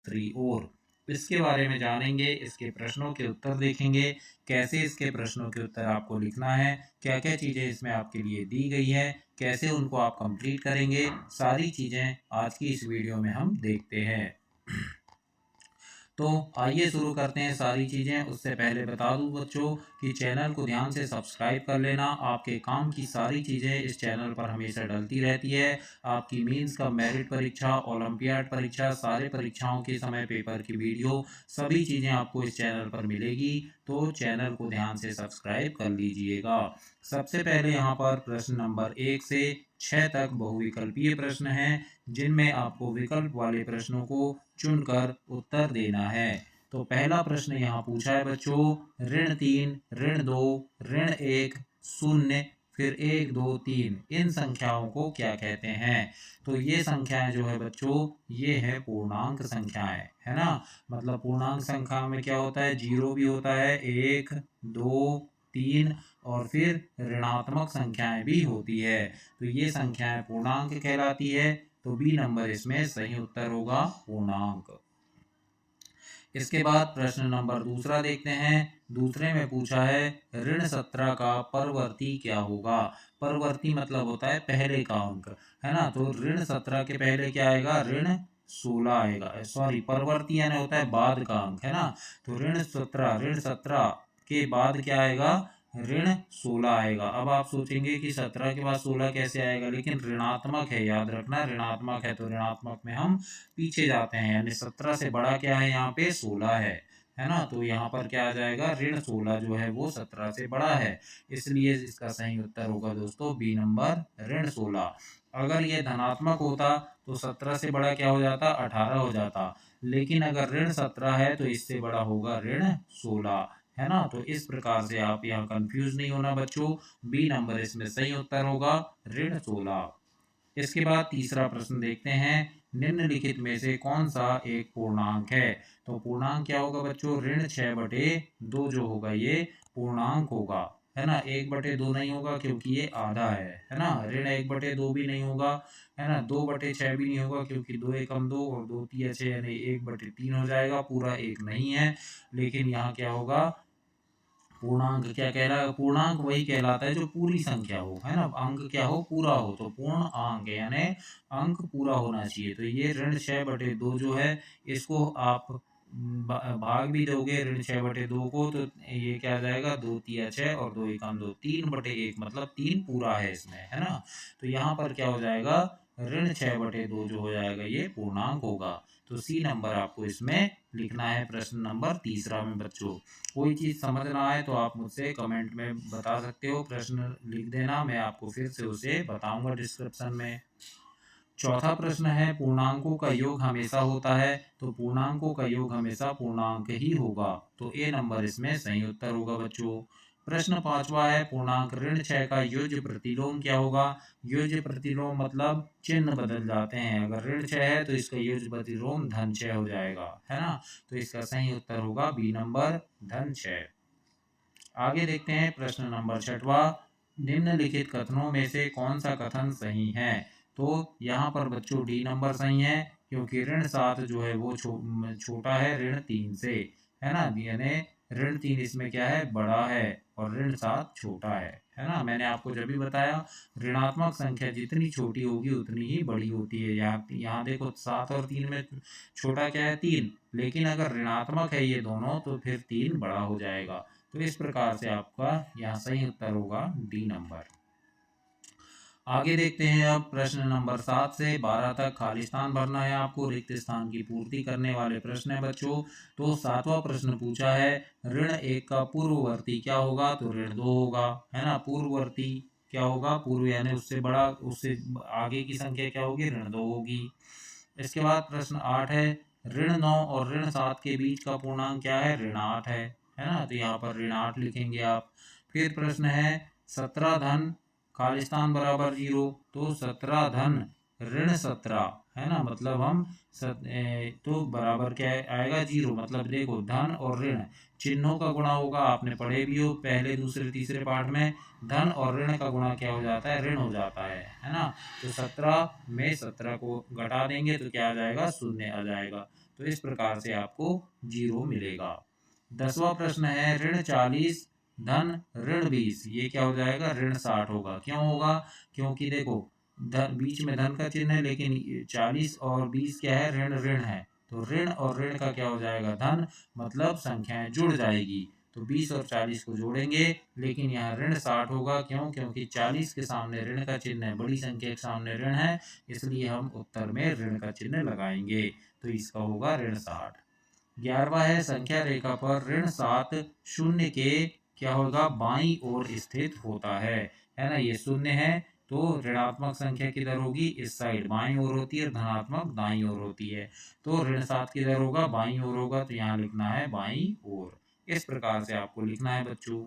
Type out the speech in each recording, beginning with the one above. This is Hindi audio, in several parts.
उत्तरी ओर। इसके बारे में जानेंगे, इसके प्रश्नों के उत्तर देखेंगे, कैसे इसके प्रश्नों के उत्तर आपको लिखना है, क्या क्या चीज़ें इसमें आपके लिए दी गई है, कैसे उनको आप कंप्लीट करेंगे, सारी चीज़ें आज की इस वीडियो में हम देखते हैं। तो आइए शुरू करते हैं सारी चीज़ें। उससे पहले बता दूं बच्चों कि चैनल को ध्यान से सब्सक्राइब कर लेना। आपके काम की सारी चीज़ें इस चैनल पर हमेशा डलती रहती है। आपकी मीन्स का मेरिट परीक्षा, ओलंपियाड परीक्षा, सारे परीक्षाओं के समय पेपर की वीडियो, सभी चीज़ें आपको इस चैनल पर मिलेगी। तो चैनल को ध्यान से सब्सक्राइब कर लीजिएगा। सबसे पहले यहाँ पर प्रश्न नंबर 1 से 6 तक बहुविकल्पीय प्रश्न हैं, जिनमें आपको विकल्प वाले प्रश्नों को चुनकर उत्तर देना है। तो पहला प्रश्न यहाँ पूछा है बच्चों, ऋण 3, ऋण 2, ऋण 1, शून्य, फिर 1, 2, 3, इन संख्याओं को क्या कहते हैं? तो ये संख्याएं जो है बच्चों, ये है पूर्णांक संख्याएं, है ना। मतलब पूर्णांक संख्या में क्या होता है, जीरो भी होता है, 1, 2, 3 और फिर ऋणात्मक संख्याएं भी होती है। तो ये संख्याएं पूर्णांक कहलाती है। तो बी नंबर इसमें सही उत्तर होगा, पूर्णांक। इसके बाद प्रश्न नंबर दूसरा देखते हैं। दूसरे में पूछा है, ऋण 17 का परवर्ती क्या होगा? परवर्ती मतलब होता है पहले का अंक, है ना। तो ऋण 17 के पहले क्या आएगा, ऋण 16 आएगा। सॉरी, परवर्ती यानी होता है बाद का अंक, है ना। तो ऋण 17 के बाद क्या आएगा, ऋण 16 आएगा। अब आप सोचेंगे कि 17 के बाद 16 कैसे आएगा, लेकिन ऋणात्मक है, याद रखना ऋणात्मक है। तो ऋणात्मक में हम पीछे जाते हैं, यानी 17 से बड़ा क्या है, यहाँ पे 16 है ना। तो यहाँ पर क्या आ जाएगा, ऋण 16 जो है वो 17 से बड़ा है, इसलिए इसका सही उत्तर होगा दोस्तों बी नंबर, ऋण 16। अगर ये धनात्मक होता तो 17 से बड़ा क्या हो जाता, 18 हो जाता। लेकिन अगर ऋण 17 है तो इससे बड़ा होगा ऋण 16, है ना। तो इस प्रकार से आप यहाँ कंफ्यूज नहीं होना बच्चों, बी नंबर इसमें सही उत्तर होगा, ऋण 16। इसके बाद तीसरा प्रश्न देखते हैं, निम्नलिखित में से कौन सा एक पूर्णांक है? तो पूर्णांक क्या होगा बच्चों, ऋण 6/2 जो होगा ये पूर्णांक होगा, है ना। 1/2 नहीं होगा क्योंकि ये आधा है ना। ऋण 1/2 भी नहीं होगा, है ना। 2/6 भी नहीं होगा क्योंकि 2 एकम 2 और 2 तिया 6 यानी 1/3 हो जाएगा, पूरा एक नहीं है। लेकिन यहाँ क्या होगा, पूर्णांक क्या कहला, पूर्णांक वही कहलाता है जो पूरी संख्या हो, है ना। अंक क्या हो, पूरा हो, तो पूर्ण अंक यानी अंक पूरा होना चाहिए। तो ये ऋण 6/2 जो है, इसको आप भाग भी दोगे ऋण 6/2 को, तो ये क्या आ जाएगा, 2 तिया 6 और 2 एकम 2, 3/1, मतलब 3 पूरा है इसमें, है ना। तो यहाँ पर क्या हो जाएगा, ऋण 6/2 जो हो जाएगा ये पूर्णांक होगा। तो सी नंबर आपको इसमें लिखना है प्रश्न नंबर तीसरा में बच्चों। कोई चीज़ समझ ना आए तो आप मुझसे कमेंट में बता सकते हो, प्रश्न लिख देना, मैं आपको फिर से उसे बताऊंगा डिस्क्रिप्शन में। चौथा प्रश्न है, पूर्णांकों का योग हमेशा होता है? तो पूर्णांकों का योग हमेशा पूर्णांक ही होगा। तो ए नंबर इसमें सही उत्तर होगा बच्चों। प्रश्न पांचवा है, पूर्णांक ऋण 6 का योज्य प्रतिलोम क्या होगा? योज्य प्रतिलोम मतलब चिन्ह बदल जाते हैं। अगर ऋण 6 है तो इसका योज्य प्रतिलोम धन 6 हो जाएगा, है ना। तो इसका सही उत्तर होगा बी नंबर, धन 6। आगे देखते हैं प्रश्न नंबर 6वां, निम्नलिखित कथनों में से कौन सा कथन सही है? तो यहाँ पर बच्चों डी नंबर सही है, क्योंकि ऋण 7 जो है वो छोटा है ऋण 3 से, है ना। यानी ऋण 3 इसमें क्या है, बड़ा है, और ऋण 7 छोटा है ना। मैंने आपको जब भी बताया, ऋणात्मक संख्या जितनी छोटी होगी उतनी ही बड़ी होती है। यहाँ देखो 7 और 3 में छोटा क्या है, 3, लेकिन अगर ऋणात्मक है ये दोनों तो फिर 3 बड़ा हो जाएगा। तो इस प्रकार से आपका यहाँ सही उत्तर होगा डी नंबर। आगे देखते हैं अब प्रश्न नंबर 7 से 12 तक खालिस्तान भरना है आपको, रिक्त स्थान की पूर्ति करने वाले प्रश्न है बच्चों। तो 7वां प्रश्न पूछा है, ऋण 1 का पूर्ववर्ती क्या होगा? तो ऋण 2 होगा, है ना। पूर्ववर्ती क्या होगा, पूर्व यानी उससे बड़ा, उससे आगे की संख्या क्या होगी, ऋण 2 होगी। इसके बाद प्रश्न 8 है, ऋण 9 और ऋण 7 के बीच का पूर्णांक क्या है? ऋण 8 है ना। तो यहाँ पर ऋण 8 लिखेंगे आप। फिर प्रश्न है, 17 धन खालिस्तान बराबर 0, तो 17 धन ऋण 17, है ना, मतलब हम तो बराबर क्या आएगा 0। मतलब देखो धन और ऋण चिन्हों का गुणा होगा, आपने पढ़े भी हो पहले दूसरे तीसरे पाठ में। धन और ऋण का गुणा क्या हो जाता है, ऋण हो जाता है ना। तो 17 में 17 को घटा देंगे तो क्या आ जाएगा, 0 आ जाएगा। तो इस प्रकार से आपको 0 मिलेगा। 10वां प्रश्न है ऋण 40 धन ऋण 20, ये क्या हो जाएगा, ऋण 60 होगा। क्यों होगा, क्योंकि देखो बीच में धन का चिन्ह है, लेकिन 40 और 20 क्या है, ऋण ऋण है। तो ऋण और ऋण का क्या हो जाएगा, धन, मतलब संख्याएं जुड़ जाएगी। तो 20 और 40 को जोड़ेंगे, लेकिन यहाँ ऋण 60 होगा। क्यों, क्योंकि 40 के सामने ऋण का चिन्ह है, बड़ी संख्या के सामने ऋण है, इसलिए हम उत्तर में ऋण का चिन्ह लगाएंगे। तो इसका होगा ऋण 60। 11वां है संख्या रेखा पर ऋण 7 शून्य के क्या होगा, बाईं ओर स्थित होता है ना। ये शून्य है तो ऋणात्मक संख्या किधर होगी, इस साइड बाईं ओर होती है, धनात्मक दाईं ओर होती है। तो ऋण 7 किधर होगा, बाईं ओर होगा, तो यहाँ लिखना है बाईं ओर। इस प्रकार से आपको लिखना है बच्चों।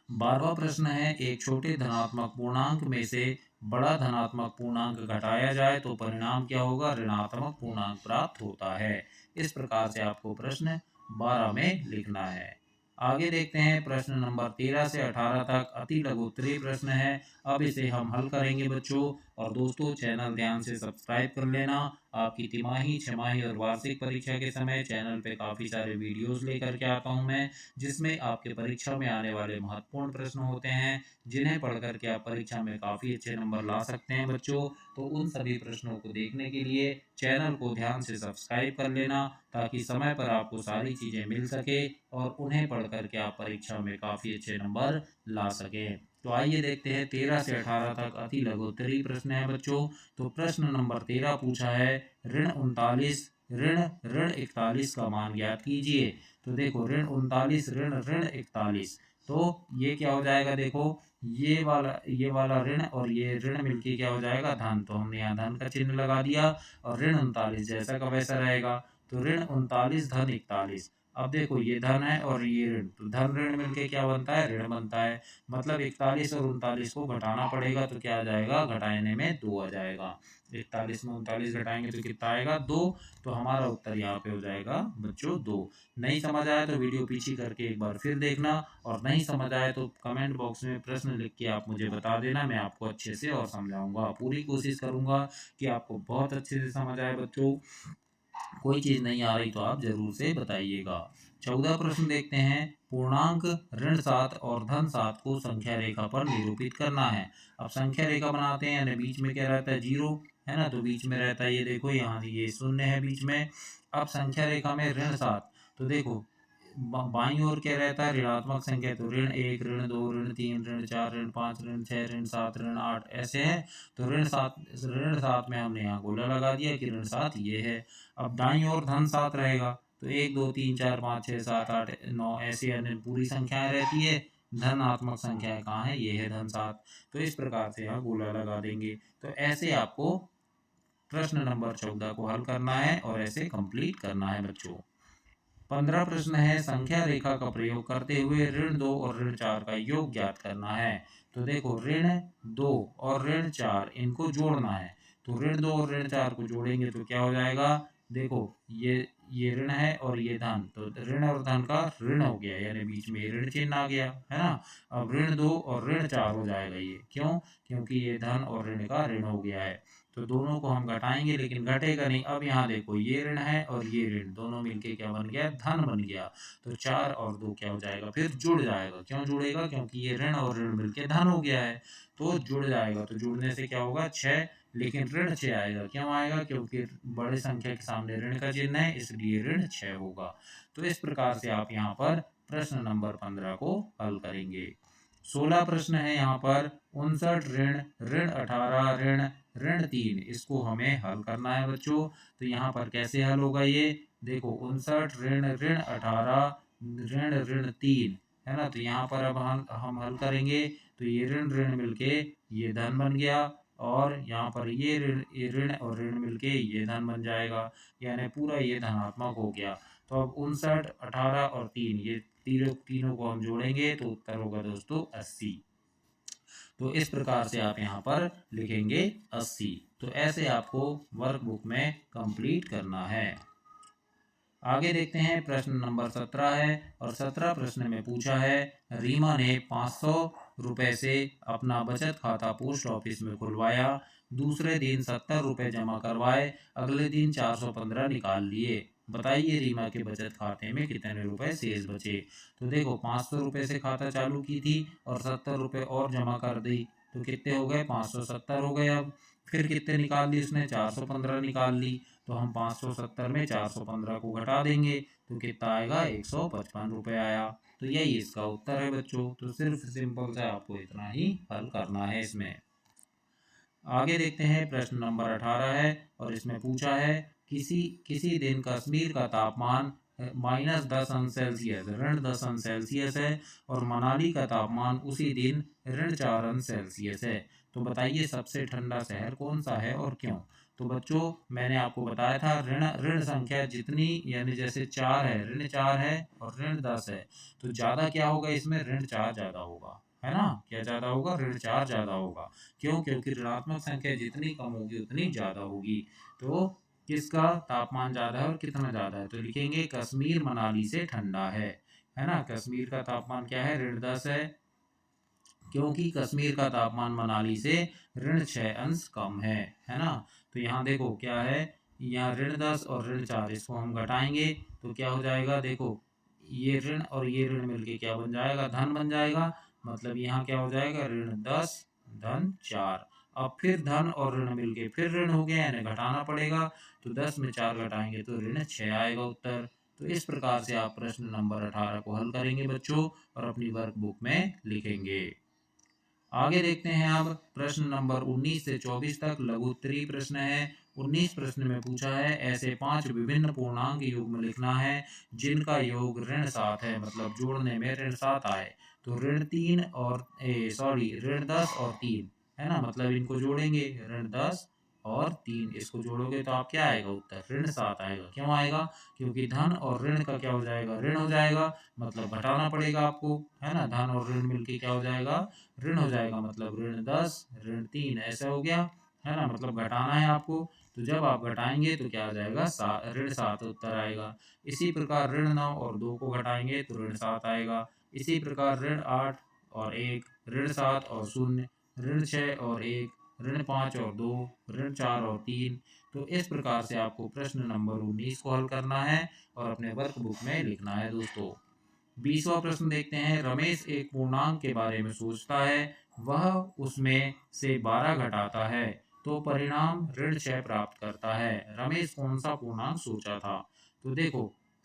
12वां प्रश्न है एक छोटे धनात्मक पूर्णांक में से बड़ा धनात्मक पूर्णांक घटाया जाए तो परिणाम क्या होगा, ऋणात्मक पूर्णांक प्राप्त होता है। इस प्रकार से आपको प्रश्न 12 में लिखना है। आगे देखते हैं प्रश्न नंबर 13 से 18 तक अति लघु उत्तरीय प्रश्न है। अब इसे हम हल करेंगे बच्चों। और दोस्तों चैनल ध्यान से सब्सक्राइब कर लेना। आपकी तिमाही, छमाही और वार्षिक परीक्षा के समय चैनल पे काफ़ी सारे वीडियोस लेकर के आता हूँ मैं, जिसमें आपके परीक्षा में आने वाले महत्वपूर्ण प्रश्न होते हैं, जिन्हें पढ़ करके आप परीक्षा में काफ़ी अच्छे नंबर ला सकते हैं बच्चों। तो उन सभी प्रश्नों को देखने के लिए चैनल को ध्यान से सब्सक्राइब कर लेना, ताकि समय पर आपको सारी चीज़ें मिल सके और उन्हें पढ़ करके आप परीक्षा में काफ़ी अच्छे नंबर ला सकें। तो आइए देखते हैं 13 से 18 तक अति लघु उत्तरीय प्रश्न है बच्चों। तो प्रश्न नंबर 13 पूछा है ऋण 39 ऋण ऋण 41 का मान ज्ञात कीजिए। तो देखो ऋण 39 ऋण ऋण 41, तो ये क्या हो जाएगा, देखो ये वाला ऋण और ये ऋण मिलके क्या हो जाएगा, धन। तो हमने यहाँ धन का चिन्ह लगा दिया और ऋण 39 जैसा का वैसा रहेगा। तो ऋण 39 धन 41। अब देखो ये धन है और ये ऋण, तो धन ऋण मिलके क्या बनता है, ऋण बनता है। मतलब 41 और 39 को घटाना पड़ेगा, तो क्या आ जाएगा, घटाने में 2 आ जाएगा। 41 में 39 घटाएंगे तो कितना आएगा, 2। तो हमारा उत्तर यहाँ पे हो जाएगा बच्चों 2। नहीं समझ आया तो वीडियो पीछे करके एक बार फिर देखना, और नहीं समझ आया तो कमेंट बॉक्स में प्रश्न लिख के आप मुझे बता देना, मैं आपको अच्छे से और समझाऊंगा। पूरी कोशिश करूंगा कि आपको बहुत अच्छे से समझ आए बच्चों। कोई चीज़ नहीं आ रही तो आप जरूर से बताइएगा। 14 प्रश्न देखते हैं। पूर्णांक ऋण 7 और धन 7 को संख्या रेखा पर निरूपित करना है। अब संख्या रेखा बनाते हैं, यानी बीच में क्या रहता है, 0, है ना। तो बीच में रहता है, ये देखो यहाँ ये 0 है बीच में। अब संख्या रेखा में ऋण 7, तो देखो बाईं ओर क्या रहता है, ऋणात्मक संख्या। तो ऋण 1 ऋण 2 ऋण 3 ऋण 4 ऋण 5 ऋण 6 ऋण 7 ऋण 8 ऐसे है। तो ऋण 7 में हमने यहाँ गोला लगा दिया कि ऋण 7 ये है। अब दाईं ओर धन 7 रहेगा, तो 1 2 3 4 5 6 7 8 9 ऐसे अन्य पूरी संख्याएं रहती है। धनात्मक संख्याएं कहाँ है, ये है धन 7। तो इस प्रकार से यहाँ गोला लगा देंगे। तो ऐसे आपको प्रश्न नंबर 14 को हल करना है और ऐसे कंप्लीट करना है बच्चों। 15 प्रश्न है संख्या रेखा का प्रयोग करते हुए ऋण 2 और ऋण 4 का योग ज्ञात करना है। तो देखो ऋण 2 और ऋण 4 इनको जोड़ना है। तो ऋण 2 और ऋण 4 को जोड़ेंगे तो क्या हो जाएगा, देखो ये ऋण है और ये धन, तो ऋण और धन का ऋण हो गया, यानी बीच में ऋण चिन्ह आ गया, है ना। अब ऋण 2 और ऋण 4 हो जाएगा ये, क्यों, क्योंकि ये धन और ऋण का ऋण हो गया है। तो दोनों को हम घटाएंगे लेकिन घटेगा नहीं। अब यहाँ देखो ये ऋण है और ये ऋण, दोनों मिलके क्या बन गया, धन बन गया। तो 4 और 2 क्या हो जाएगा, फिर जुड़ जाएगा। क्यों जुड़ेगा, क्योंकि ये ऋण और ऋण मिलके धन हो गया है, तो जुड़ जाएगा। तो जुड़ने से क्या होगा, 6, लेकिन ऋण 6 आएगा। क्यों आएगा, क्योंकि बड़े संख्या के सामने ऋण का चिन्ह है, इसलिए ऋण 6 होगा। तो इस प्रकार से आप यहाँ पर प्रश्न नंबर 15 को हल करेंगे। 16 प्रश्न है यहाँ पर 59 ऋण ऋण 18 ऋण ऋण 3, इसको हमें हल करना है बच्चों। तो यहाँ पर कैसे हल होगा, ये देखो 59 ऋण ऋण 18 ऋण ऋण 3, है ना। तो यहाँ पर अब हम हल करेंगे, तो ये ऋण ऋण मिलके ये धन बन गया, और यहाँ पर ये ऋण और ऋण मिलके ये धन बन जाएगा, यानी पूरा ये धनात्मक हो गया। तो अब 59 18 और 3, ये तीनों को हम जोड़ेंगे तो उत्तर होगा दोस्तों 80। तो इस प्रकार से आप यहाँ पर लिखेंगे 80। तो ऐसे आपको वर्कबुक में कंप्लीट करना है। आगे देखते हैं, प्रश्न नंबर 17 है और 17 प्रश्न में पूछा है, रीमा ने 500 रुपए से अपना बचत खाता पोस्ट ऑफिस में खुलवाया, दूसरे दिन 70 रुपए जमा करवाए, अगले दिन 415 निकाल लिए, बताइए रीमा के बचत खाते में कितने रुपए शेष बचे। तो देखो 500 रुपए से खाता चालू की थी और 70 रुपए और जमा कर दी, तो कितने हो गए, 570 हो गए। अब फिर कितने निकाल ली उसने, 415 निकाल ली। तो हम 570 में 415 को घटा देंगे तो कितना आएगा, 155 रुपये आया। तो यही इसका उत्तर है बच्चों। तो सिर्फ सिंपल से आपको इतना ही हल करना है इसमें। आगे देखते हैं, प्रश्न नंबर 18 है और इसमें पूछा है, किसी किसी दिन कश्मीर का तापमान -10 अंश सेल्सियस -10 अंश सेल्सियस है और मनाली का तापमान उसी दिन -4 अंश सेल्सियस है। तो बताइए सबसे ठंडा शहर कौन सा है और क्यों। तो बच्चों मैंने आपको बताया था, ऋण ऋण संख्या जितनी, यानी जैसे 4 है, ऋण 4 है और ऋण 10 है, तो ज़्यादा क्या होगा इसमें, ऋण 4 ज़्यादा होगा, है ना। क्या ज़्यादा होगा, ऋण 4 ज़्यादा होगा। क्यों, क्योंकि ऋणात्मक संख्या जितनी कम होगी उतनी ज़्यादा होगी। तो किसका तापमान ज़्यादा है और कितना ज़्यादा है, तो लिखेंगे कश्मीर मनाली से ठंडा है ना। कश्मीर का तापमान क्या है, ऋण 10 है, क्योंकि कश्मीर का तापमान मनाली से ऋण 6 अंश कम है ना। तो यहाँ देखो क्या है, यहाँ ऋण 10 और ऋण 4 इसको हम घटाएंगे तो क्या हो जाएगा, देखो ये ऋण और ये ऋण मिलके क्या बन जाएगा, धन बन जाएगा। मतलब यहाँ क्या हो जाएगा, ऋण 10 धन 4। अब फिर धन और ऋण मिलके फिर ऋण हो गया, यानी घटाना पड़ेगा। तो 10 में 4 घटाएंगे तो ऋण 6 आएगा उत्तर। तो इस प्रकार से आप प्रश्न नंबर 18 को हल करेंगे बच्चों और अपनी वर्कबुक में लिखेंगे। आगे देखते हैं, अब प्रश्न नंबर 19 से 24 तक लघु उत्तरीय प्रश्न है। 19 प्रश्न में पूछा है, ऐसे 5 विभिन्न पूर्णांक युग्म लिखना है जिनका योग ऋण 7 है, मतलब जोड़ने में ऋण 7 आए। तो ऋण 3 और ऋण 10 और 3 है ना, मतलब इनको जोड़ेंगे, ऋण 10 और 3 इसको जोड़ोगे तो आप क्या आएगा उत्तर, ऋण 7 आएगा। क्यों आएगा, क्योंकि धन और ऋण का क्या हो जाएगा, ऋण हो जाएगा, मतलब घटाना पड़ेगा आपको, है ना। धन और ऋण मिलके क्या हो जाएगा, ऋण हो जाएगा, मतलब ऋण 10 ऋण 3 ऐसा हो गया, है ना, मतलब घटाना है आपको। तो जब आप घटाएंगे तो क्या आ जाएगा, ऋण 7 उत्तर आएगा। इसी प्रकार ऋण 9 और 2 को घटाएंगे तो ऋण 7 आएगा। इसी प्रकार ऋण 8 और 1, ऋण 7 और 0, ऋण 6 और 1, ऋण 5 और 2, ऋण 4 और 3। तो इस प्रकार से आपको प्रश्न नंबर 19 को हल करना है और अपने वर्कबुक में लिखना है दोस्तों। 20वां प्रश्न देखते हैं, रमेश एक पूर्णांक के बारे में सोचता है, वह उसमें से 12 घटाता है तो परिणाम ऋण 6 प्राप्त करता है। रमेश कौन सा पूर्णांक सोचा था। तो देखो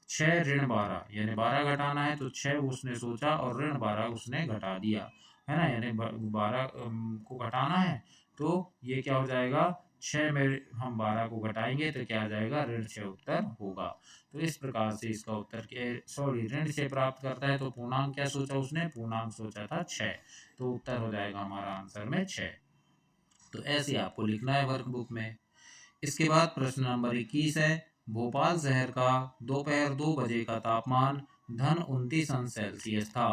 6 ऋण 12 यानी 12 घटाना है, तो 6 उसने सोचा और ऋण 12 उसने घटा दिया, है ना, यानी 12 को घटाना है। तो ये क्या हो जाएगा, 6 में हम 12 को घटाएंगे तो क्या आ जाएगा, ऋण 6 उत्तर होगा। तो इस प्रकार से इसका उत्तर ऋण 6 प्राप्त करता है। तो पूर्णांक क्या सोचा उसने, पूर्णांक सोचा था 6, तो उत्तर हो जाएगा हमारा आंसर में 6। तो ऐसे आपको लिखना है वर्कबुक में। इसके बाद प्रश्न नंबर 21 है, भोपाल शहर का दोपहर 2 बजे का तापमान धन 29 अंश सेल्सियस था।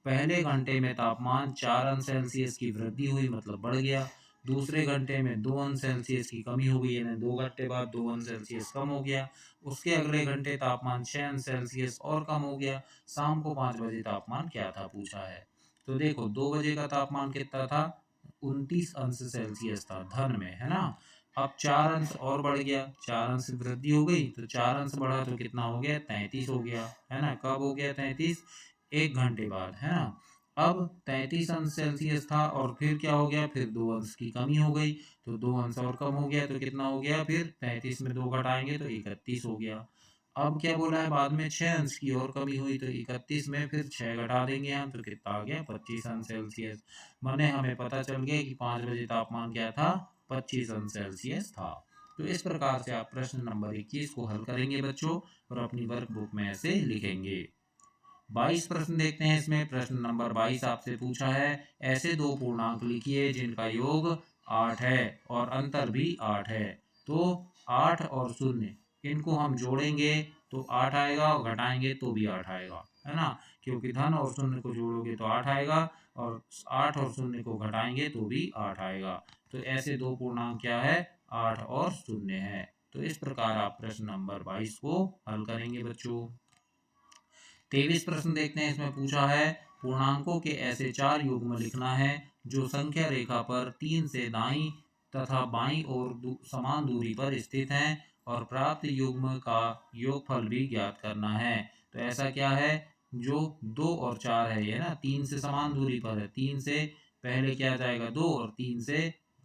पहले घंटे में तापमान 4 अंश सेल्सियस की वृद्धि हुई, मतलब बढ़ गया। दूसरे घंटे में 2 अंश सेल्सियस की कमी हो गई, यानी 2 घंटे बाद 2 अंश सेल्सियस कम हो गया। उसके अगले घंटे तापमान 6 अंश सेल्सियस और कम हो गया। शाम को 5 बजे तापमान क्या था पूछा है। तो देखो 2 बजे का तापमान कितना था, 29 अंश सेल्सियस था धन में, है ना। अब 4 अंश और बढ़ गया, 4 अंश वृद्धि हो गई, तो 4 अंश बढ़ा तो कितना हो गया, 33 हो गया, है ना। कब हो गया 33, 1 घंटे बाद, है ना। अब 33 अंश सेल्सियस था और फिर क्या हो गया, फिर 2 अंश की कमी हो गई, तो 2 अंश और कम हो गया, तो कितना हो गया, फिर 33 में 2 घटाएंगे तो 31 हो गया। अब क्या बोला है, बाद में 6 अंश की और कमी हुई, तो 31 में फिर 6 घटा देंगे हम, तो कितना आ गया, 25 अंश सेल्सियस। माने हमें पता चल गया कि 5 बजे तापमान क्या था, 25 अंश सेल्सियस था। तो इस प्रकार से आप प्रश्न नंबर 21 को हल करेंगे बच्चों और अपनी वर्कबुक में ऐसे लिखेंगे। 22 प्रश्न देखते हैं, इसमें प्रश्न नंबर 22 आपसे पूछा है, ऐसे 2 पूर्णांक लिखिए जिनका योग 8 है और अंतर भी 8 है। तो 8 और 0 इनको हम जोड़ेंगे तो 8 आएगा और घटाएंगे तो भी 8 आएगा, है ना, क्योंकि धन और 0 को जोड़ोगे तो 8 आएगा और 8 और 0 को घटाएंगे तो भी 8 आएगा। तो ऐसे 2 पूर्णांक क्या है, 8 और 0 है। तो इस प्रकार आप प्रश्न नंबर 22 को हल करेंगे बच्चों। 23 प्रश्न देखते हैं। इसमें पूछा है पूर्णांकों के ऐसे 4 युग्म लिखना है जो संख्या रेखा पर 3 से दाईं तथा बाईं ओर समान दूरी पर स्थित हैं और प्राप्त युग्म का योगफल भी ज्ञात करना है। तो ऐसा क्या है, जो 2 और 4 है, ये ना 3 से समान दूरी पर है, 3 से पहले क्या जाएगा 2 और 3 से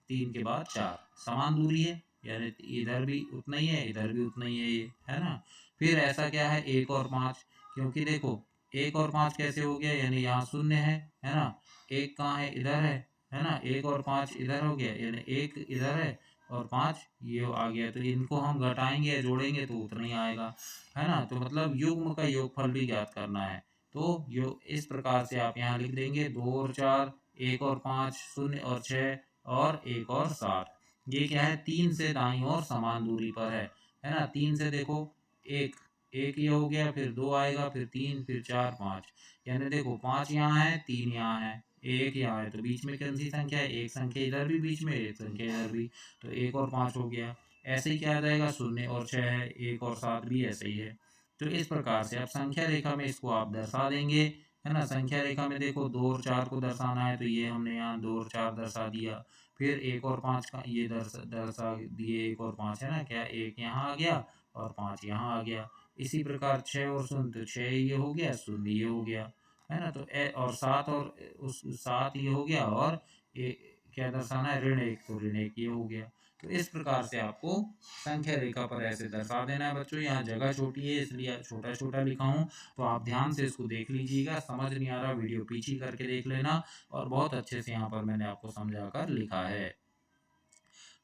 3 के बाद 4, समान दूरी है, यानी इधर भी उतना ही है इधर भी उतना ही है, ये है ना। फिर ऐसा क्या है 1 और 5, क्योंकि देखो 1 और 5 कैसे हो गया, यानी यहाँ 0 है ना, 1 कहाँ है, इधर है ना, 1 और 5 इधर हो गया, यानी 1 इधर है और 5 ये आ गया। तो इनको हम घटाएंगे या जोड़ेंगे तो उतना ही आएगा, है ना। तो मतलब युग्म का योगफल भी ज्ञात करना है। तो यो इस प्रकार से आप यहाँ लिख देंगे 2 और 4, 1 और 5, 0 और 6 और 1 और 7। ये क्या है 3 से दाईं ओर समान दूरी पर है ना। 3 से देखो एक ये हो गया, फिर 2 आएगा, फिर 3, फिर 4, 5, यानी देखो 5 यहाँ है, 3 यहाँ है, 1 यहाँ है, तो बीच में कौन सी संख्या है, एक संख्या इधर भी बीच में, एक संख्या इधर भी, तो 1 और 5 हो गया। ऐसे ही क्या आ जाएगा 0 और 6 है, 1 और 7 भी ऐसे ही है। तो इस प्रकार से आप संख्या रेखा में इसको आप दर्शा देंगे, है ना। संख्या रेखा में देखो 2 और 4 को दर्शाना है, तो ये हमने यहाँ 2 और 4 दर्शा दिया। फिर 1 और 5 का ये दर्शा दिए, 1 और 5 है ना, क्या 1 यहाँ आ गया और 5 यहाँ आ गया। इसी प्रकार 6 और 0, तो 6 ये हो गया, 0 ये हो गया, है ना। तो और 7 और उस 7 ये हो गया, और क्या दर्शाना है ऋण 1, तो ऋण 1 ये हो गया। तो इस प्रकार से आपको संख्या रेखा पर ऐसे दर्शा देना है बच्चों। यहाँ जगह छोटी है इसलिए छोटा छोटा लिखा हूँ, तो आप ध्यान से इसको देख लीजिएगा। समझ नहीं आ रहा वीडियो पीछे करके देख लेना, और बहुत अच्छे से यहाँ पर मैंने आपको समझा कर लिखा है।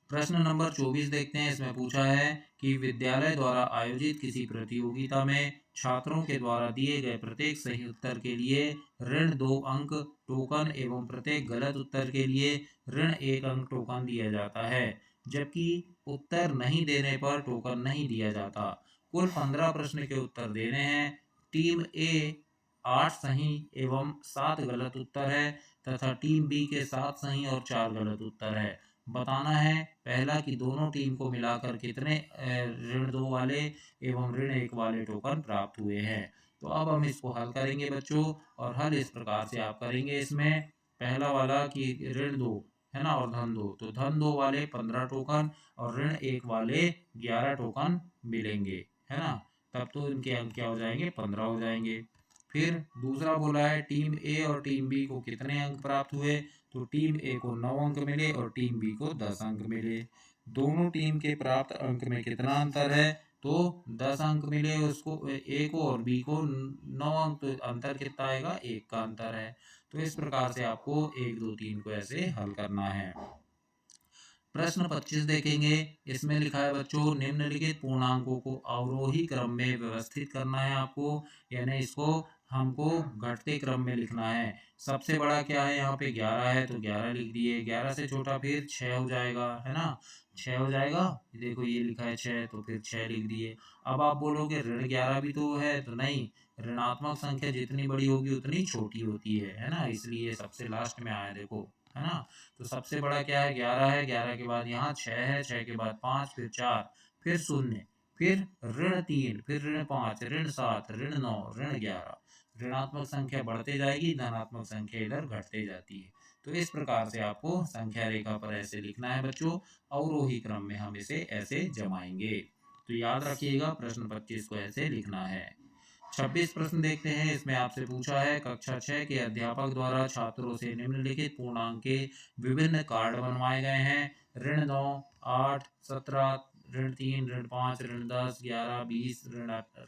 प्रश्न नंबर 24 देखते हैं। इसमें पूछा है कि विद्यालय द्वारा आयोजित किसी प्रतियोगिता में छात्रों के द्वारा दिए गए प्रत्येक सही उत्तर के लिए ऋण 2 अंक टोकन एवं प्रत्येक गलत उत्तर के लिए ऋण 1 अंक टोकन दिया जाता है, जबकि उत्तर नहीं देने पर टोकन नहीं दिया जाता। कुल 15 प्रश्न के उत्तर देने हैं। टीम ए 8 सही एवं 7 गलत उत्तर है तथा टीम बी के 7 सही और 4 गलत उत्तर है। बताना है पहला कि दोनों टीम को मिलाकर कितने ऋण 2 वाले एवं ऋण 1 वाले टोकन प्राप्त हुए हैं। तो अब हम इसको हल करेंगे बच्चों, और हल इस प्रकार से आप करेंगे। इसमें पहला वाला कि ऋण 2 है ना, और धन 2, तो धन 2 वाले 15 टोकन और ऋण 1 वाले 11 टोकन मिलेंगे, है ना। तब तो इनके अंक क्या हो जाएंगे 15 हो जाएंगे। फिर दूसरा बोला है टीम ए और टीम बी को कितने अंक प्राप्त हुए, तो टीम ए को 9 अंक मिले और टीम बी को 10 अंक मिले। दोनों टीम के प्राप्त अंक में कितना अंतर है, तो 10 अंक मिले उसको ए को और बी को 9 अंक, तो अंतर कितना आएगा 1 का अंतर है। तो इस प्रकार से आपको 1 2 3 को ऐसे हल करना है। प्रश्न 25 देखेंगे। इसमें लिखा है बच्चों निम्नलिखित पूर्णांकों को अवरोही क्रम में व्यवस्थित करना है आपको, यानी इसको हमको घटते क्रम में लिखना है। सबसे बड़ा क्या है यहाँ पे 11 है, तो 11 लिख दिए। 11 से छोटा फिर 6 हो जाएगा, है ना, 6 हो जाएगा। देखो ये लिखा है 6, तो फिर 6 लिख दिए। अब आप बोलोगे ऋण 11 भी तो है, तो नहीं, ऋणात्मक संख्या जितनी बड़ी होगी उतनी छोटी होती है ना, इसलिए सबसे लास्ट में आया देखो, है ना। तो सबसे बड़ा क्या है 11 है, 11 के बाद यहाँ 6 है, 6 के बाद 5, फिर 4, फिर 0, फिर ऋण 3, फिर ऋण 5, ऋण 7, ऋण 9, ऋण 11। ऋणात्मक संख्या बढ़ते जाएगी, धनात्मक संख्या इधर घटते जाती है। तो इस प्रकार से आपको संख्या रेखा पर ऐसे लिखना है बच्चों, अवरोही क्रम में हम इसे ऐसे जमाएंगे। तो याद रखिएगा प्रश्न 25 को ऐसे लिखना है। 26 प्रश्न देखते हैं। इसमें आपसे पूछा है कक्षा 6 के अध्यापक द्वारा छात्रों से निम्नलिखित पूर्णांक के विभिन्न कार्ड बनवाए गए हैं। ऋण 9, 8, 17, ऋण 3, ऋण 5, ऋण 10, 11, 20,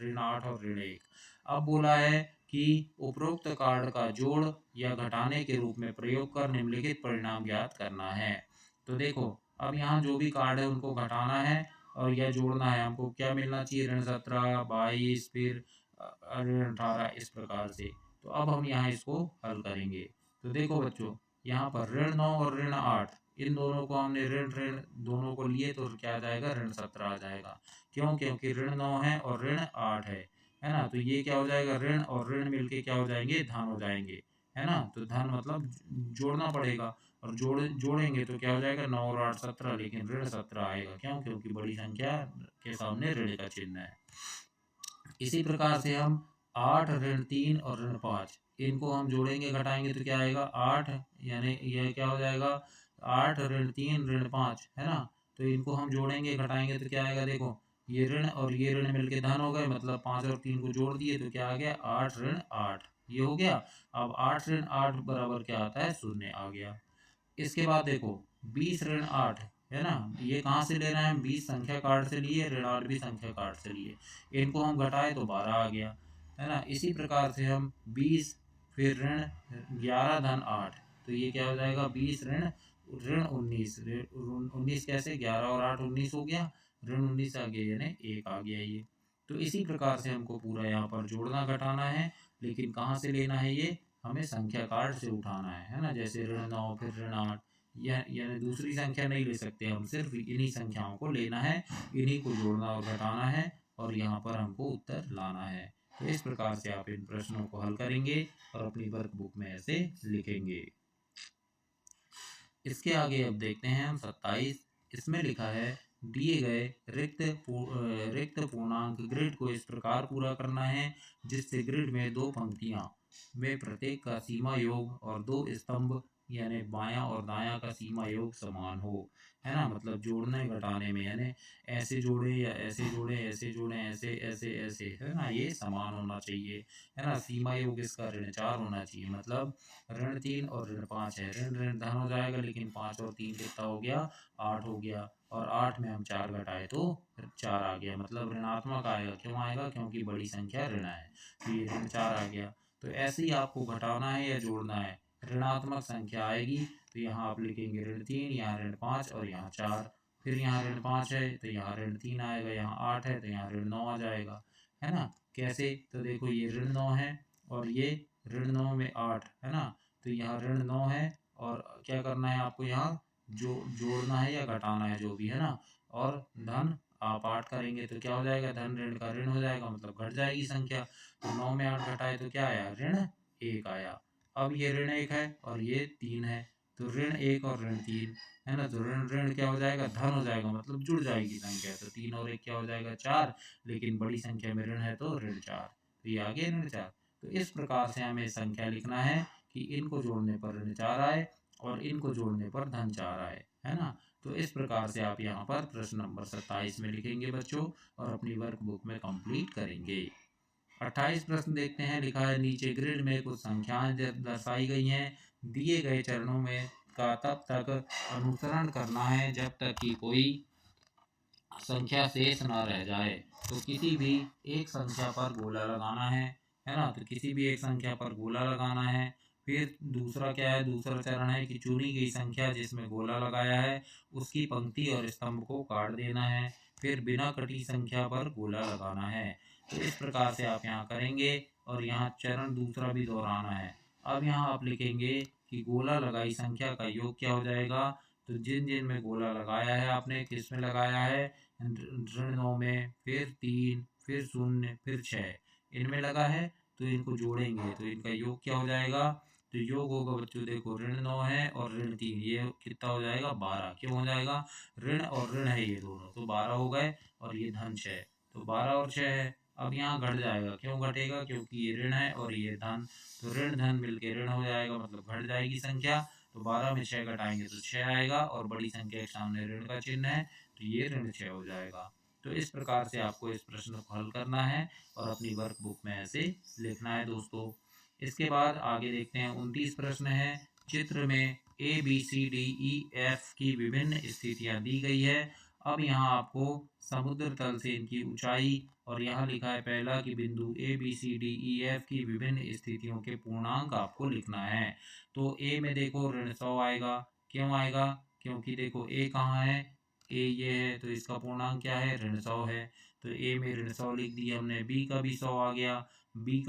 ऋण 8 और ऋण 1। अब बोला है कि उपरोक्त कार्ड का जोड़ या घटाने के रूप में प्रयोग कर निम्नलिखित परिणाम ज्ञात करना है। तो देखो अब यहाँ जो भी कार्ड है उनको घटाना है और यह जोड़ना है। हमको क्या मिलना चाहिए ऋण 17, 22, फिर ऋण 18, इस प्रकार से। तो अब हम यहाँ इसको हल करेंगे। तो देखो बच्चों यहाँ पर ऋण 9 और ऋण 8, इन दोनों को हमने ऋण ऋण दोनों को लिए, तो क्या आ जाएगा ऋण 17 आ जाएगा। क्यों, क्योंकि ऋण 9 है और ऋण 8 है ना। तो ये क्या हो जाएगा ऋण और ऋण मिलके क्या हो जाएंगे धन हो जाएंगे, है ना। तो धन मतलब जोड़ना पड़ेगा। और जोड़ेंगे तो क्या हो जाएगा, 9 और 8 17, लेकिन ऋण 17 आएगा। क्यों? क्योंकि बड़ी संख्या के सामने ऋण का चिन्ह है। इसी प्रकार से हम 8 ऋण 3 और ऋण 5 इनको हम जोड़ेंगे घटाएंगे तो क्या आएगा, 8, यानी यह क्या हो जाएगा, 8 ऋण 3 ऋण 5 है ना। तो इनको हम जोड़ेंगे घटाएंगे तो क्या आएगा, देखो ये ऋण और ये ऋण मिलके धन हो गए, मतलब 5 और 3 को जोड़ दिए तो क्या आ गया, 8 ऋण 8, ये हो गया। अब 8 ऋण 8 बराबर क्या आता है, 0 आ गया। इसके बाद देखो 20 ऋण 8 है ना, ये कहाँ से ले रहे हैं हम, 20 संख्या कार्ड से लिए, ऋण 8 भी संख्या कार्ड से लिए, इनको हम घटाए तो 12 आ गया, है ना। इसी प्रकार से हम 20 फिर ऋण 11 धन 8, तो ये क्या हो जाएगा, 20 ऋण ऋण 19, 19 कैसे, 11 और 8 19 हो गया, ऋण 19 आ गया, यानी 1 आ गया ये। तो इसी प्रकार से हमको पूरा यहाँ पर जोड़ना घटाना है, लेकिन कहाँ से लेना है, ये हमें संख्या कार्ड से उठाना है ना। जैसे ऋण 9 फिर ऋण 8, यानी दूसरी संख्या नहीं ले सकते हम, सिर्फ इन्हीं संख्याओं को लेना है, इन्हीं को जोड़ना और घटाना है, और यहाँ पर हमको उत्तर लाना है। तो इस प्रकार से आप इन प्रश्नों को हल करेंगे और अपनी वर्कबुक में ऐसे लिखेंगे। इसके आगे अब देखते हैं हम 27। इसमें लिखा है, दिए गए रिक्त पूर्णांक ग्रिड को इस प्रकार पूरा करना है जिससे ग्रिड में 2 पंक्तियां में प्रत्येक का सीमा योग और 2 स्तंभ यानी बायां और दायां का सीमा योग समान हो, है ना। मतलब जोड़ने घटाने में, यानी ऐसे जोड़े या ऐसे जोड़े, ऐसे जोड़े, ऐसे ऐसे ऐसे, है ना, ये समान होना चाहिए, है ना। सीमा योग इसका ऋण 4 होना चाहिए, मतलब ऋण 3 और ऋण 5 है, ऋण ऋण धन हो जाएगा, लेकिन 5 और 3 कितना हो गया, 8 हो गया, और 8 में हम 4 घटाए तो 4 आ गया, मतलब ऋणात्मक आएगा। क्यों आएगा, क्योंकि बड़ी संख्या ऋण है, तो ये ऋण 4 आ गया। तो ऐसे ही आपको घटाना है या जोड़ना है, ऋणात्मक संख्या आएगी तो यहाँ आप लिखेंगे ऋण 3, यहाँ ऋण 5 और यहाँ 4, फिर यहाँ ऋण 5 है तो यहाँ ऋण 3 आएगा, यहाँ 8 है तो यहाँ ऋण 9 आ जाएगा, है ना। कैसे, तो देखो ये ऋण 9 है और ये ऋण 9 में 8 है ना, तो यहाँ ऋण 9 है, और क्या करना है आपको, यहाँ जो जोड़ना है या घटाना है जो भी, है ना। और धन आप 8 करेंगे तो क्या हो जाएगा, धन ऋण का ऋण हो जाएगा, मतलब घट जाएगी संख्या। तो 9 में 8 घटाए तो क्या आया, ऋण 1 आया। अब ये ऋण 1 है और ये 3 है, तो ऋण 1 और ऋण 3, है ना, तो ऋण ऋण क्या हो जाएगा, धन हो जाएगा, मतलब जुड़ जाएगी संख्या। तो 3 और 1 क्या हो जाएगा, 4, लेकिन बड़ी संख्या में ऋण है तो ऋण 4, तो ये आ गया ऋण 4। तो इस प्रकार से हमें संख्या लिखना है कि इनको जोड़ने पर ऋण 4 आए और इनको जोड़ने पर धन 4 आए, है ना। तो इस प्रकार से आप यहाँ पर प्रश्न नंबर 27 में लिखेंगे बच्चों, और अपनी वर्कबुक में कंप्लीट करेंगे। 28 प्रश्न देखते हैं। लिखा है, नीचे ग्रिड में कुछ संख्याएं दर्शाई गई हैं, दिए गए चरणों में का तब तक अनुसरण करना है जब तक कि कोई संख्या शेष न रह जाए। तो किसी भी एक संख्या पर गोला लगाना है ना, तो किसी भी एक संख्या पर गोला लगाना है। फिर दूसरा क्या है, दूसरा चरण है कि चुनी गई संख्या जिसमें गोला लगाया है उसकी पंक्ति और स्तंभ को काट देना है, फिर बिना कटी संख्या पर गोला लगाना है। तो इस प्रकार से आप यहाँ करेंगे, और यहाँ चरण दूसरा भी दोहराना है। अब यहाँ आप लिखेंगे कि गोला लगाई संख्या का योग क्या हो जाएगा, तो जिन जिन में गोला लगाया है आपने, किस में लगाया है, ऋण 9 में, फिर 3, फिर 0, फिर 6, इनमें लगा है, तो इनको जोड़ेंगे तो इनका योग क्या हो जाएगा, तो योग होगा बच्चों, देखो ऋण 9 है और ऋण 3, ये कितना हो जाएगा, 12। क्यों हो जाएगा, ऋण और ऋण है ये दोनों, तो 12 हो गए, और ये धन 6, तो 12 और 6 है। अब यहाँ घट जाएगा, क्यों घटेगा, क्योंकि ये ऋण है और ये धन, तो ऋण धन मिलके ऋण हो जाएगा, मतलब घट जाएगी संख्या। तो 12 में 6 घटाएंगे तो 6 आएगा, और बड़ी संख्या के सामने ऋण का चिन्ह है तो ये ऋण 6 हो जाएगा। तो इस प्रकार से आपको इस प्रश्न को हल करना है और अपनी वर्कबुक में ऐसे लिखना है दोस्तों। इसके बाद आगे देखते हैं, 29 प्रश्न है। चित्र में ABCDEF की विभिन्न स्थितियां दी गई है। अब यहाँ आपको समुद्र तल से इनकी ऊंचाई, और यहाँ लिखा है पहला कि बिंदु ABCDEF की विभिन्न स्थितियों के पूर्णांक आपको लिखना है। तो ए में देखो ऋण 100 आएगा। क्यों आएगा, क्योंकि देखो ए कहाँ है, ए ये है, तो इसका पूर्णांक क्या है, ऋण 100 है, तो ए में ऋण 100 लिख दिया हमने। बी का भी 100 आ गया, बी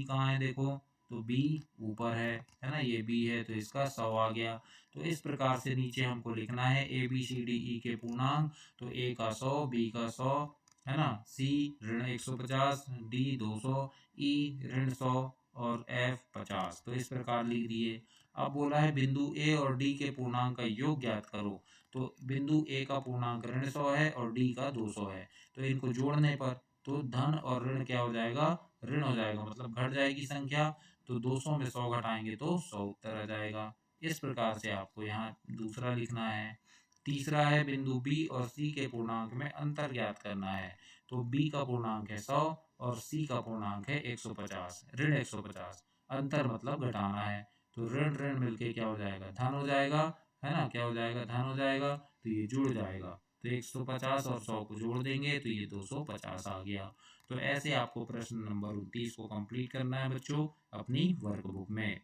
कहाँ है देखो, तो बी ऊपर है ना, ये बी है तो इसका 100 आ गया। तो इस प्रकार से नीचे हमको लिखना है ABCDE के पूर्णांक, तो ए का 100, बी का 100, है ना, सी ऋण 150, डी 200, ई ऋण 100 और एफ 50। तो इस प्रकार लिख दिए। अब बोला है बिंदु ए और डी के पूर्णांक का योग ज्ञात करो। तो बिंदु ए का पूर्णांक ऋण 100 है और डी का 200 है, तो इनको जोड़ने पर तो धन और ऋण क्या हो जाएगा, ऋण हो जाएगा, मतलब घट जाएगी संख्या। तो 200 में 100 घटाएंगे तो 100 उत्तर आ जाएगा। इस प्रकार से आपको यहाँ दूसरा लिखना है। तीसरा है बिंदु बी और सी के पूर्णांक में अंतर ज्ञात करना है। तो बी का पूर्णांक है 100 और सी का पूर्णांक है 150, ऋण 150। अंतर मतलब घटाना है, तो ऋण ऋण मिलके क्या हो जाएगा, धन हो जाएगा, है ना, क्या हो जाएगा, धन हो जाएगा। तो ये जुड़ जाएगा, तो 150 और 100 को जोड़ देंगे तो ये 250 आ गया। तो ऐसे आपको प्रश्न नंबर 29 को कंप्लीट करना है बच्चों अपनी वर्कबुक में।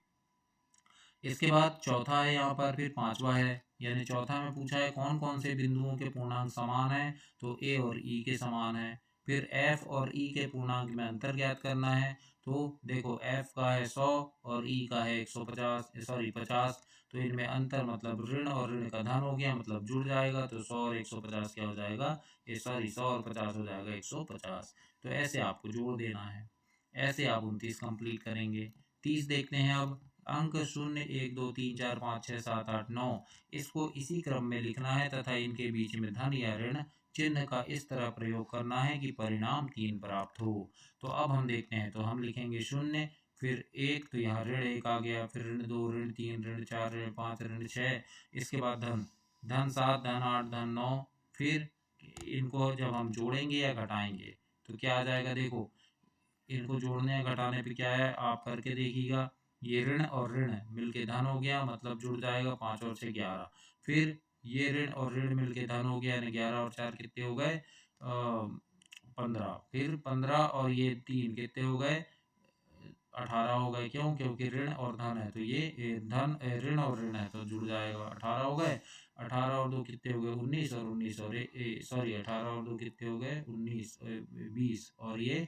इसके बाद चौथा है यहाँ पर, फिर पांचवा है, यानी चौथा में पूछा है कौन कौन से बिंदुओं के पूर्णांक समान है। तो ए और ई के समान है। फिर एफ और ई के पूर्णांक में अंतर ज्ञात करना है। तो देखो एफ का है 100 और ई का है 50। तो इनमें अंतर मतलब ऋण और ऋण का धन हो गया, मतलब जुड़ जाएगा, तो 100 और 150 क्या हो जाएगा, ये 100 और 50 हो जाएगा 150। तो ऐसे आपको जोड़ देना है। ऐसे आप 29 कंप्लीट करेंगे। 30 देखते हैं अब। अंक 0, 1, 2, 3, 4, 5, 6, 7, 8, 9 इसको इसी क्रम में लिखना है तथा इनके बीच में धन या ऋण चिन्ह का इस तरह प्रयोग करना है कि परिणाम 3 प्राप्त हो। तो अब हम देखते हैं, तो हम लिखेंगे 0, फिर 1, तो यहाँ ऋण 1 आ गया, फिर ऋण 2, ऋण 3, ऋण 4, ऋण 5, ऋण 6। इसके बाद धन, धन 7, धन 8, धन 9। फिर इनको जब हम जोड़ेंगे या घटाएंगे तो क्या आ जाएगा, देखो इनको जोड़ने या घटाने पे क्या है आप करके देखिएगा। ये ऋण और ऋण मिलके धन हो गया, मतलब जुड़ जाएगा, 5 और 6 11। फिर ये ऋण और ऋण मिलके धन हो गया, यानी 11 और 4 कितने हो गए, 15। फिर 15 और ये 3 कितने हो गए, 18 हो गए। क्यों, क्योंकि ऋण और धन है, तो ये धन ऋण और ऋण है तो जुड़ जाएगा, 18 हो गए। 18 और 2 कितने हो गए, 19, और 19 और सॉरी 18 और 2 कितने हो गए, 19, 20 और ये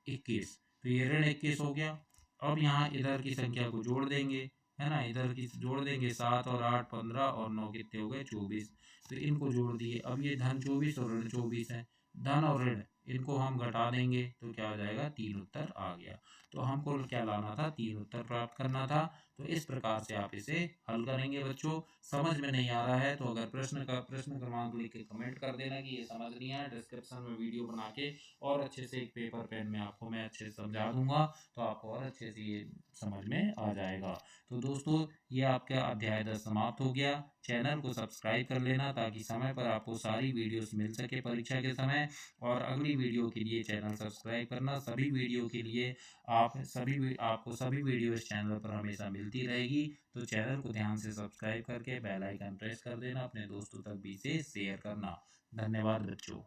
21। तो ये ऋण 21 हो गया। अब यहाँ इधर की संख्या को जोड़ देंगे, है ना, इधर की जोड़ देंगे, 7 और 8 15 और 9 कितने हो गए, 24। तो इनको जोड़ दिए। अब ये धन 24 और ऋण 24 है। धन और ऋण इनको हम घटा देंगे तो क्या हो जाएगा, 3 उत्तर आ गया। तो हमको क्या लाना था, 3 उत्तर प्राप्त करना था। तो इस प्रकार से आप इसे हल करेंगे बच्चों। समझ में नहीं आ रहा है तो अगर प्रश्न क्रमांक लिख के कमेंट कर देना कि ये समझ नहीं आया, डिस्क्रिप्शन में वीडियो बना के और अच्छे से एक पेपर पेन में आपको मैं अच्छे से समझा दूंगा, तो आपको और अच्छे से ये समझ में आ जाएगा। तो दोस्तों ये आपका अध्याय 10 समाप्त हो गया। चैनल को सब्सक्राइब कर लेना ताकि समय पर आपको सारी वीडियोस मिल सके परीक्षा के समय। और अगली वीडियो के लिए चैनल सब्सक्राइब करना। सभी वीडियो के लिए आपको सभी वीडियो इस चैनल पर हमेशा मिलती रहेगी। तो चैनल को ध्यान से सब्सक्राइब करके बेल आइकन प्रेस कर देना, अपने दोस्तों तक भी इसे शेयर करना। धन्यवाद बच्चों।